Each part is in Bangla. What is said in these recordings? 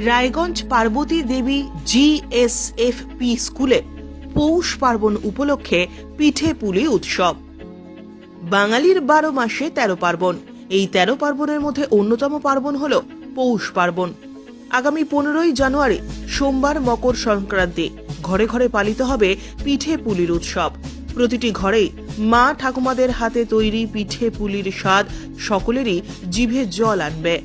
রায়গঞ্জ পার্বতী দেবী জিএসএফপি স্কুলে পৌষ পার্বণ উপলক্ষে পিঠে পুলি উৎসব। বাঙালির 12 মাসে 13 পার্বণ। এই 13 পার্বণের মধ্যে অন্যতম পার্বণ হল পৌষ পার্বণ। আগামী 15ই জানুয়ারি সোমবার মকর সংক্রান্তি। ঘরে ঘরে পালিত হবে পিঠে পুলির উৎসব। প্রতিটি ঘরেই মা ঠাকুমাদের হাতে তৈরি পিঠে পুলির স্বাদ সকলেরই জিভে জল আনবে।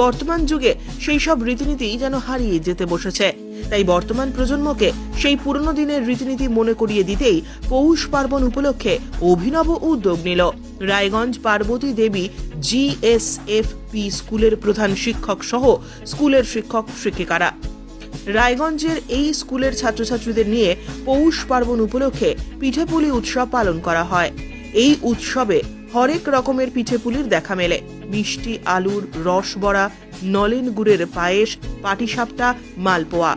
বর্তমান যুগে সেই সব রীতিনীতি যেন হারিয়ে যেতে বসেছে। তাই বর্তমান প্রজন্মকে সেই পুরনো দিনের রীতিনীতি মনে করিয়ে দিতেই পৌষ পার্বণ উপলক্ষে অভিনব উদ্যোগ নিল রায়গঞ্জ পার্বতী দেবী জিএসএফপি স্কুলের প্রধান শিক্ষক সহ স্কুলের শিক্ষক শিক্ষিকারা। রায়গঞ্জের এই স্কুলের ছাত্রছাত্রীদের নিয়ে পৌষ পার্বণ উপলক্ষে পিঠেপুলি উৎসব পালন করা হয়। এই উৎসবে হরেক রকমের পিঠেপুলির দেখা মেলে। মিষ্টি আলুর রসবড়া, নলেন গুড়ের পায়েস, পাটিসাপটা, মালপোয়া।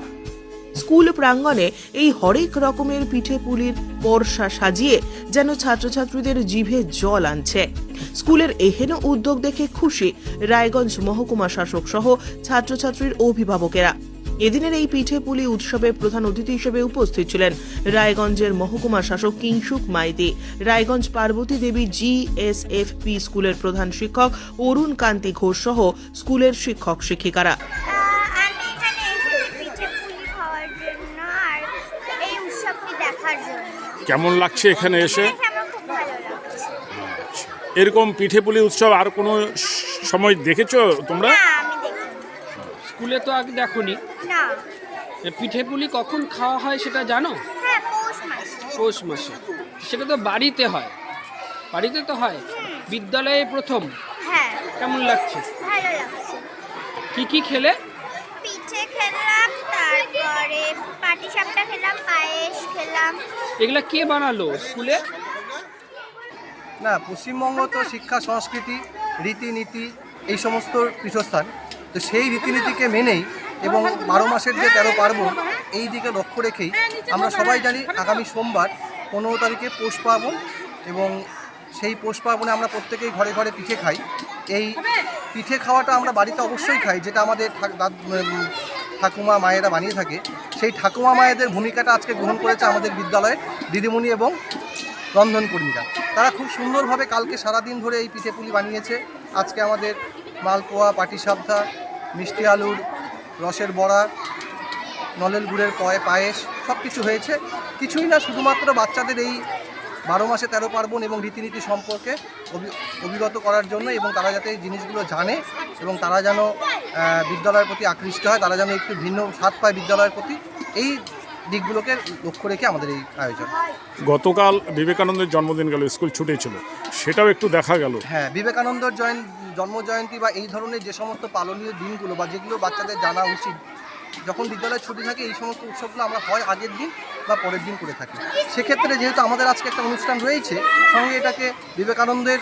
স্কুল প্রাঙ্গণে এই হরেক রকমের পিঠেপুলির পরশা সাজিয়ে যেন ছাত্রছাত্রীদের জিভে জল আনছে। স্কুলের এহেন উদ্যোগ দেখে খুশি রায়গঞ্জ মহকুমা শাসক সহ ছাত্রছাত্রীর অভিভাবকেরা। এদিনের এই পিঠে পুলি উৎসবে প্রধান অতিথি হিসেবে উপস্থিত ছিলেন রায়গঞ্জের মহকুমা শাসক কিংসুক মাইতি, রায়গঞ্জ পার্বতী দেবী জিএসএফপি স্কুলের প্রধান শিক্ষক অরুণ কান্তি ঘোষ সহ স্কুলের শিক্ষক শিক্ষিকারা। আমি এখানে এসেছি পিঠে পুলি খাওয়ার জন্য আর এই উৎসবটি দেখার জন্য। কেমন লাগছে এখানে এসে? আমার খুব ভালো লাগছে। এরকম পিঠে পুলি উৎসব আর কোনো সময় দেখেছো তোমরা? না, আমি দেখিনি। স্কুলে তো আগে দেখোনি। না। পিঠে পুলি কখন খাওয়া হয় সেটা জানো? হ্যাঁ, পৌষ মাসে। পৌষ মাসে। সেটা তো বাড়িতে হয়। বাড়িতে তো হয়। বিদ্যালয়ে প্রথম। হ্যাঁ, কেমন লাগছে? ভালো লাগছে। কি খেলে? পিঠে খেলাম, তারপরে পাটিসাপটা খেলাম, পায়েস খেলাম। এগুলা কে বানালো স্কুলে? না, পশ্চিমবঙ্গ তো শিক্ষা সংস্কৃতি রীতিনীতি এই সমস্ত পীঠস্থান, তো সেই রীতিনীতিকে মেনেই এবং 12 মাসের যে 13 পার্বণ এই দিকে লক্ষ্য রেখেই আমরা সবাই জানি আগামী সোমবার 15 তারিখে পৌষ পার্বণ, এবং সেই পৌষ পার্বণে আমরা প্রত্যেকেই ঘরে ঘরে পিঠে খাই। এই পিঠে খাওয়াটা আমরা বাড়িতে অবশ্যই খাই, যেটা আমাদের ঠাকুমা মায়েরা বানিয়ে থাকে। সেই ঠাকুমা মায়েদের ভূমিকাটা আজকে গ্রহণ করেছে আমাদের বিদ্যালয়ের দিদিমণি এবং রন্ধনকর্মীরা। তারা খুব সুন্দরভাবে কালকে সারাদিন ধরে এই পিঠেপুলি বানিয়েছে। আজকে আমাদের মালপোয়া, পাটিসাপটা, মিষ্টি আলুর রসের বড়া, নলেন গুড়ের পায়েস সব কিছু হয়েছে। কিছুই না, শুধুমাত্র বাচ্চাদের এই 12 মাসে 13 পার্বণ এবং রীতিনীতি সম্পর্কে অভিগত করার জন্য, এবং তারা যাতে এই জিনিসগুলো জানে এবং তারা যেন বিদ্যালয়ের প্রতি আকৃষ্ট হয়, তারা যেন একটু ভিন্ন স্বাদ পায় বিদ্যালয়ের প্রতি, এই দিকগুলোকে লক্ষ্য রেখে আমাদের এই আয়োজন। গতকাল বিবেকানন্দের জন্মদিন গেল, স্কুল ছুটি ছিল, সেটাও একটু দেখা গেল। হ্যাঁ, বিবেকানন্দর জন্মজয়ন্তী বা এই ধরনের যে সমস্ত পালনীয় দিনগুলো বা যেগুলো বাচ্চাদের জানা উচিত, যখন বিদ্যালয়ে ছুটি থাকে এই সমস্ত উৎসবগুলো আমরা হয় আগের দিন বা পরের দিন করে থাকি। সেক্ষেত্রে যেহেতু আমাদের আজকে একটা অনুষ্ঠান রয়েছে, সঙ্গে এটাকে বিবেকানন্দের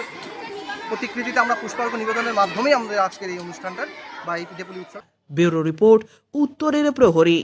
প্রতিকৃতিতে আমরা পুষ্পার্ঘ্য নিবেদনের মাধ্যমেই আমাদের আজকের এই অনুষ্ঠানটার বা এই পিঠেপুলি উৎসব। ব্যুরো রিপোর্ট, উত্তরের প্রহরী।